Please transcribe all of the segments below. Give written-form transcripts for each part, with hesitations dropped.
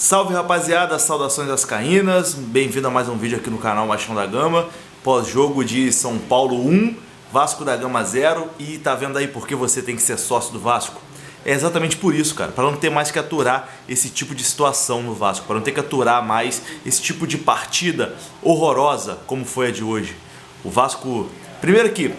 Salve rapaziada, saudações vascaínas, bem-vindo a mais um vídeo aqui no canal Machão da Gama. Pós-jogo de São Paulo 1, Vasco da Gama 0. E tá vendo aí por que você tem que ser sócio do Vasco? É exatamente por isso, cara, para não ter mais que aturar esse tipo de situação no Vasco, para não ter que aturar mais esse tipo de partida horrorosa como foi a de hoje. O Vasco, primeiro aqui,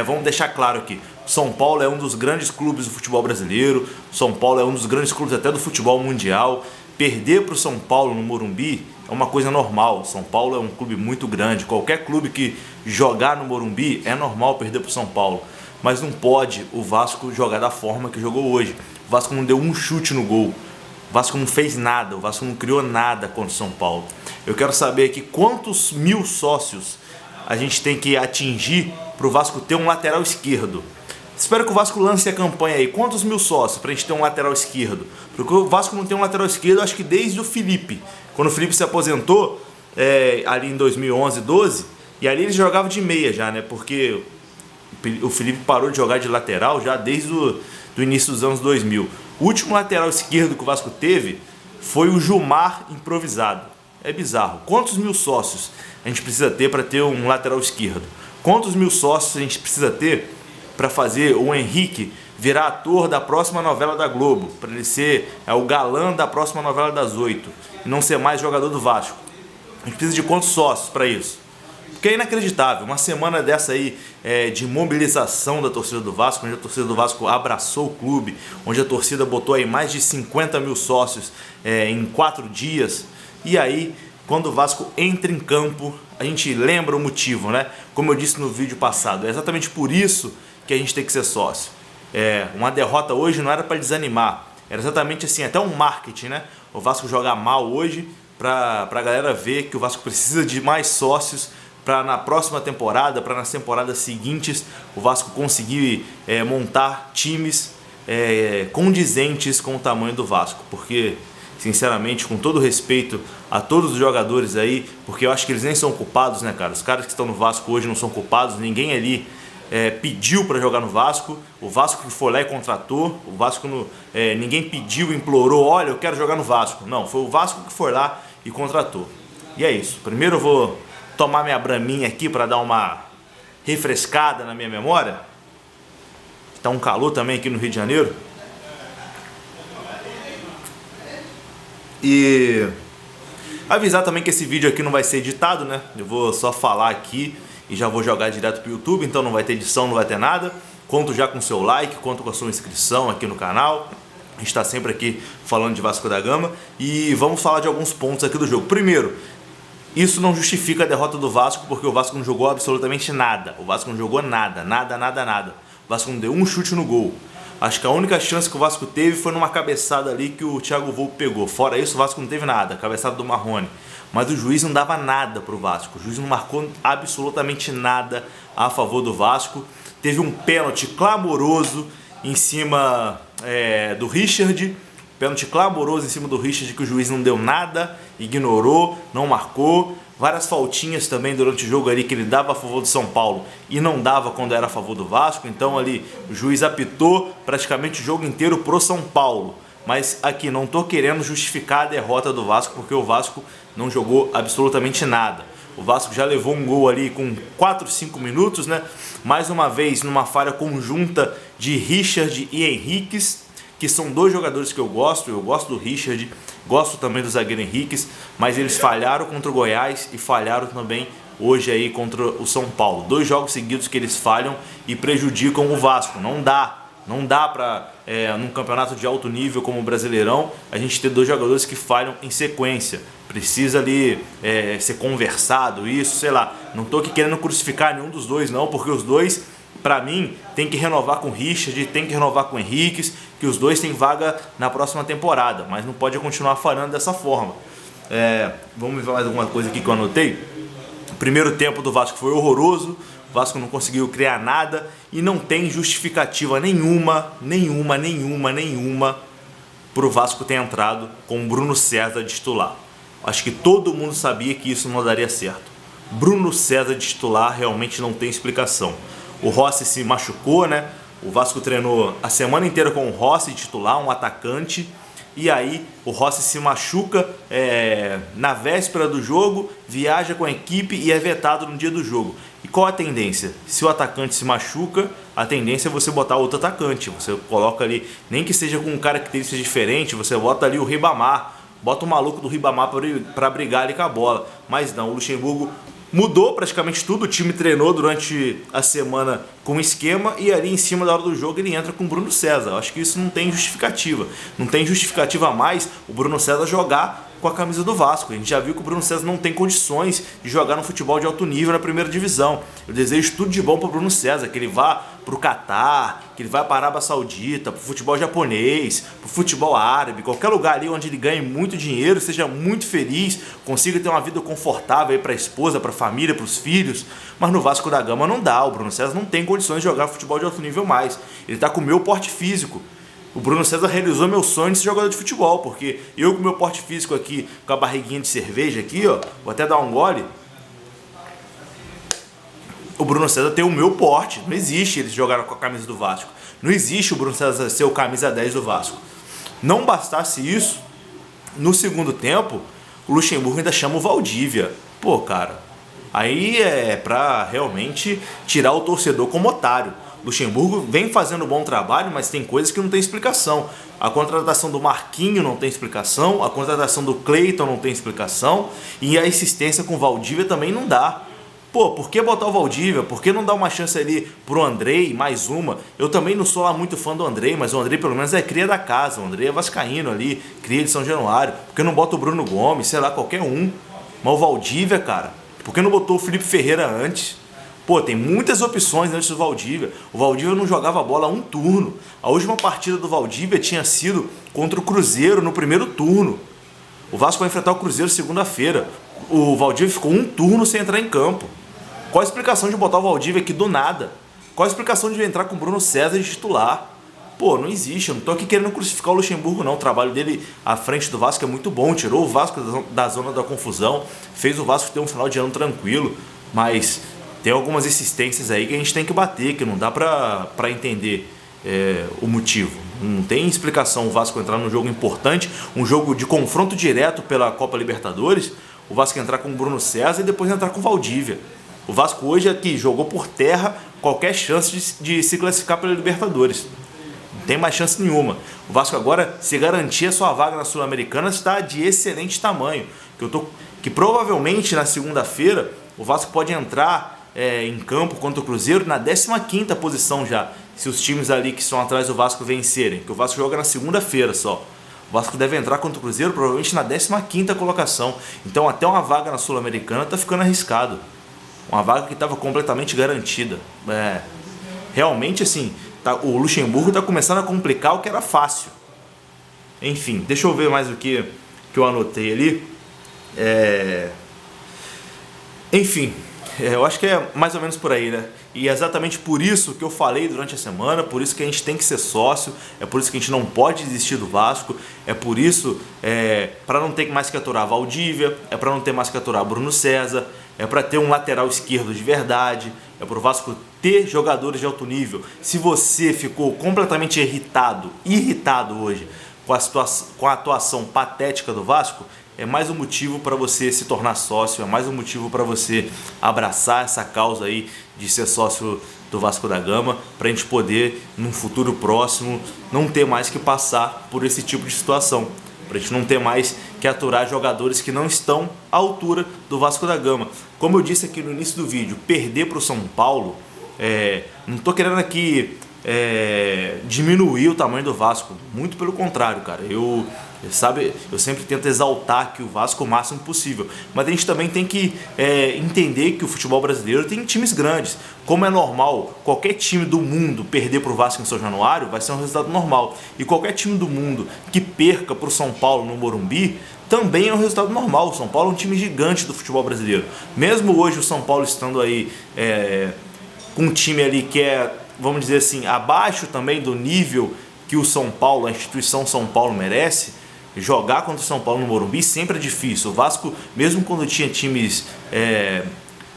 vamos deixar claro aqui, São Paulo é um dos grandes clubes do futebol brasileiro, São Paulo é um dos grandes clubes até do futebol mundial. Perder para o São Paulo no Morumbi é uma coisa normal. São Paulo é um clube muito grande. Qualquer clube que jogar no Morumbi é normal perder para o São Paulo. Mas não pode o Vasco jogar da forma que jogou hoje. O Vasco não deu um chute no gol. O Vasco não fez nada. O Vasco não criou nada contra o São Paulo. Eu quero saber aqui quantos mil sócios a gente tem que atingir para o Vasco ter um lateral esquerdo. Espero que o Vasco lance a campanha aí. Quantos mil sócios pra gente ter um lateral esquerdo? Porque o Vasco não tem um lateral esquerdo, acho que desde o Felipe. Quando o Felipe se aposentou, ali em 2011, 12, e ali ele jogava de meia já, né? Porque o Felipe parou de jogar de lateral já desde o início dos anos 2000. O último lateral esquerdo que o Vasco teve foi o Gilmar improvisado. É bizarro. Quantos mil sócios a gente precisa ter para ter um lateral esquerdo? Quantos mil sócios a gente precisa ter para fazer o Henrique virar ator da próxima novela da Globo, para ele ser o galã da próxima novela das 8 e não ser mais jogador do Vasco? A gente precisa de quantos sócios para isso? Porque é inacreditável, uma semana dessa aí de mobilização da torcida do Vasco, onde a torcida do Vasco abraçou o clube, onde a torcida botou aí mais de 50 mil sócios em 4 dias, e aí quando o Vasco entra em campo, a gente lembra o motivo, né? Como eu disse no vídeo passado, é exatamente por isso que a gente tem que ser sócio. Uma derrota hoje não era para desanimar, era exatamente assim, até um marketing, né? O Vasco jogar mal hoje para a galera ver que o Vasco precisa de mais sócios para na próxima temporada, para nas temporadas seguintes, o Vasco conseguir montar times condizentes com o tamanho do Vasco. Porque, sinceramente, com todo respeito a todos os jogadores aí, porque eu acho que eles nem são culpados, né, cara? Os caras que estão no Vasco hoje não são culpados, ninguém ali pediu para jogar no Vasco. O Vasco que foi lá e contratou. O Vasco ninguém pediu, implorou, olha, eu quero jogar no Vasco. Não, foi o Vasco que foi lá e contratou. E é isso. Primeiro eu vou tomar minha braminha aqui para dar uma refrescada na minha memória. Tá um calor também aqui no Rio de Janeiro. E avisar também que esse vídeo aqui não vai ser editado, né? Eu vou só falar aqui e já vou jogar direto pro YouTube, então não vai ter edição, não vai ter nada. Conto já com o seu like, conto com a sua inscrição aqui no canal. A gente está sempre aqui falando de Vasco da Gama e vamos falar de alguns pontos aqui do jogo. Primeiro, isso não justifica a derrota do Vasco, porque o Vasco não jogou absolutamente nada. O Vasco não jogou nada, nada. O Vasco não deu um chute no gol. Acho que a única chance que o Vasco teve foi numa cabeçada ali que o Thiago Volpi pegou. Fora isso, o Vasco não teve nada, cabeçada do Marrone. Mas o juiz não dava nada pro Vasco. O juiz não marcou absolutamente nada a favor do Vasco. Teve um pênalti clamoroso em cima do Richard. Pênalti clamoroso em cima do Richard que o juiz não deu nada, ignorou, não marcou. Várias faltinhas também durante o jogo ali que ele dava a favor do São Paulo e não dava quando era a favor do Vasco. Então ali o juiz apitou praticamente o jogo inteiro pro São Paulo. Mas aqui não tô querendo justificar a derrota do Vasco, porque o Vasco não jogou absolutamente nada. O Vasco já levou um gol ali com 4, 5 minutos, né? Mais uma vez numa falha conjunta de Richard e Henriques, que são dois jogadores que eu gosto do Richard, gosto também do zagueiro Henriques, mas eles falharam contra o Goiás e falharam também hoje aí contra o São Paulo. 2 jogos seguidos que eles falham e prejudicam o Vasco. Não dá para, num campeonato de alto nível como o Brasileirão, a gente ter 2 jogadores que falham em sequência. Precisa ali ser conversado, isso, sei lá. Não tô aqui querendo crucificar nenhum dos dois não, porque os dois, para mim, tem que renovar com o Richard, tem que renovar com o Henriques, que os dois têm vaga na próxima temporada, mas não pode continuar falhando dessa forma. Vamos ver mais alguma coisa aqui que eu anotei. O primeiro tempo do Vasco foi horroroso, o Vasco não conseguiu criar nada e não tem justificativa nenhuma para o Vasco ter entrado com o Bruno César de titular. Acho que todo mundo sabia que isso não daria certo. Bruno César de titular realmente não tem explicação. O Rossi se machucou, né? O Vasco treinou a semana inteira com o Rossi titular, um atacante, e aí o Rossi se machuca na véspera do jogo, viaja com a equipe e é vetado no dia do jogo. E qual a tendência? Se o atacante se machuca, a tendência é você botar outro atacante. Você coloca ali, nem que seja com características diferentes, você bota ali o Ribamar, bota o maluco do Ribamar para brigar ali com a bola. Mas não, o Luxemburgo mudou praticamente tudo, o time treinou durante a semana com um esquema e ali em cima da hora do jogo ele entra com o Bruno César. Eu acho que isso não tem justificativa. Não tem justificativa a mais o Bruno César jogar com a camisa do Vasco. A gente já viu que o Bruno César não tem condições de jogar no futebol de alto nível na primeira divisão. Eu desejo tudo de bom para o Bruno César, que ele vá para o Catar, que ele vá para a Arábia Saudita, para o futebol japonês, para o futebol árabe, qualquer lugar ali onde ele ganhe muito dinheiro, seja muito feliz, consiga ter uma vida confortável para a esposa, para a família, para os filhos. Mas no Vasco da Gama não dá, o Bruno César não tem condições de jogar futebol de alto nível mais. Ele está com o meu porte físico. O Bruno César realizou meu sonho de ser jogador de futebol, porque eu com o meu porte físico aqui, com a barriguinha de cerveja aqui, ó, vou até dar um gole. O Bruno César tem o meu porte, não existe eles jogaram com a camisa do Vasco. Não existe o Bruno César ser o camisa 10 do Vasco. Não bastasse isso, no segundo tempo, o Luxemburgo ainda chama o Valdívia. Pô, cara, aí é pra realmente tirar o torcedor como otário. Luxemburgo vem fazendo um bom trabalho, mas tem coisas que não tem explicação. A contratação do Marquinho não tem explicação, a contratação do Cleiton não tem explicação e a insistência com o Valdívia também não dá. Pô, por que botar o Valdívia? Por que não dar uma chance ali pro Andrei, mais uma? Eu também não sou lá muito fã do Andrei, mas o Andrei pelo menos é cria da casa. O Andrei é vascaíno ali, cria de São Januário. Por que não bota o Bruno Gomes, sei lá, qualquer um? Mas o Valdívia, cara, por que não botou o Felipe Ferreira antes? Pô, tem muitas opções antes do Valdívia. O Valdívia não jogava bola um turno. A última partida do Valdívia tinha sido contra o Cruzeiro no primeiro turno. O Vasco vai enfrentar o Cruzeiro segunda-feira. O Valdívia ficou um turno sem entrar em campo. Qual a explicação de botar o Valdívia aqui do nada? Qual a explicação de entrar com o Bruno César de titular? Pô, não existe. Eu não tô aqui querendo crucificar o Luxemburgo, não. O trabalho dele à frente do Vasco é muito bom. Tirou o Vasco da zona da confusão. Fez o Vasco ter um final de ano tranquilo. Mas tem algumas insistências aí que a gente tem que bater, que não dá pra entender o motivo. Não tem explicação o Vasco entrar num jogo importante, um jogo de confronto direto pela Copa Libertadores, o Vasco entrar com o Bruno César e depois entrar com o Valdívia. O Vasco hoje aqui jogou por terra qualquer chance de se classificar pela Libertadores. Não tem mais chance nenhuma. O Vasco agora, se garantir a sua vaga na Sul-Americana, está de excelente tamanho. Que provavelmente na segunda-feira o Vasco pode entrar em campo contra o Cruzeiro na 15ª posição já, se os times ali que estão atrás do Vasco vencerem, que o Vasco joga na segunda-feira só. O Vasco deve entrar contra o Cruzeiro provavelmente na 15ª colocação. Então até uma vaga na Sul-Americana está ficando arriscado. Uma vaga que estava completamente garantida. Realmente assim, o Luxemburgo está começando a complicar o que era fácil. Enfim, deixa eu ver mais o que eu anotei ali. Enfim, eu acho que é mais ou menos por aí, né? E é exatamente por isso que eu falei durante a semana, por isso que a gente tem que ser sócio, é por isso que a gente não pode desistir do Vasco, é por isso, para não ter mais que aturar Valdívia, é para não ter mais que aturar Bruno César, é para ter um lateral esquerdo de verdade, é para o Vasco ter jogadores de alto nível. Se você ficou completamente irritado hoje com a atuação patética do Vasco, é mais um motivo para você se tornar sócio, é mais um motivo para você abraçar essa causa aí de ser sócio do Vasco da Gama, para a gente poder, num futuro próximo, não ter mais que passar por esse tipo de situação, para a gente não ter mais que aturar jogadores que não estão à altura do Vasco da Gama. Como eu disse aqui no início do vídeo, perder para o São Paulo, não estou querendo aqui diminuir o tamanho do Vasco, muito pelo contrário, cara. Eu sempre tento exaltar aqui o Vasco o máximo possível, mas a gente também tem que entender que o futebol brasileiro tem times grandes. Como é normal, qualquer time do mundo perder para o Vasco em São Januário vai ser um resultado normal, e qualquer time do mundo que perca para o São Paulo no Morumbi também é um resultado normal. O São Paulo é um time gigante do futebol brasileiro. Mesmo hoje o São Paulo estando aí com um time ali que vamos dizer assim, abaixo também do nível que o São Paulo, a instituição São Paulo merece, jogar contra o São Paulo no Morumbi sempre é difícil. O Vasco, mesmo quando tinha times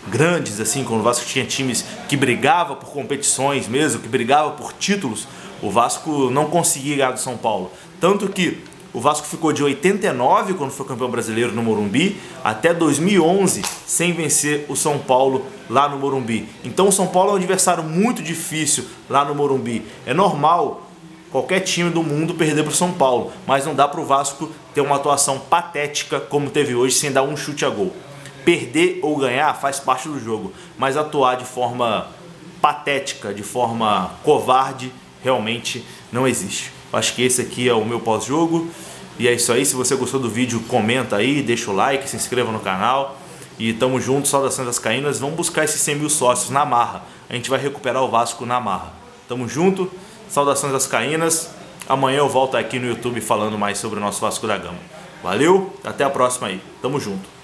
grandes, assim, quando o Vasco tinha times que brigava por competições mesmo, que brigava por títulos, o Vasco não conseguia ganhar do São Paulo. Tanto que O Vasco ficou de 89, quando foi campeão brasileiro no Morumbi, até 2011 sem vencer o São Paulo lá no Morumbi. Então o São Paulo é um adversário muito difícil lá no Morumbi. É normal qualquer time do mundo perder para o São Paulo, mas não dá para o Vasco ter uma atuação patética como teve hoje, sem dar um chute a gol. Perder ou ganhar faz parte do jogo, mas atuar de forma patética, de forma covarde, realmente não existe. Acho que esse aqui é o meu pós-jogo. E é isso aí. Se você gostou do vídeo, comenta aí, deixa o like, se inscreva no canal. E tamo junto, saudações vascaínas. Vamos buscar esses 100 mil sócios na marra. A gente vai recuperar o Vasco na marra. Tamo junto, saudações vascaínas. Amanhã eu volto aqui no YouTube falando mais sobre o nosso Vasco da Gama. Valeu, até a próxima aí. Tamo junto.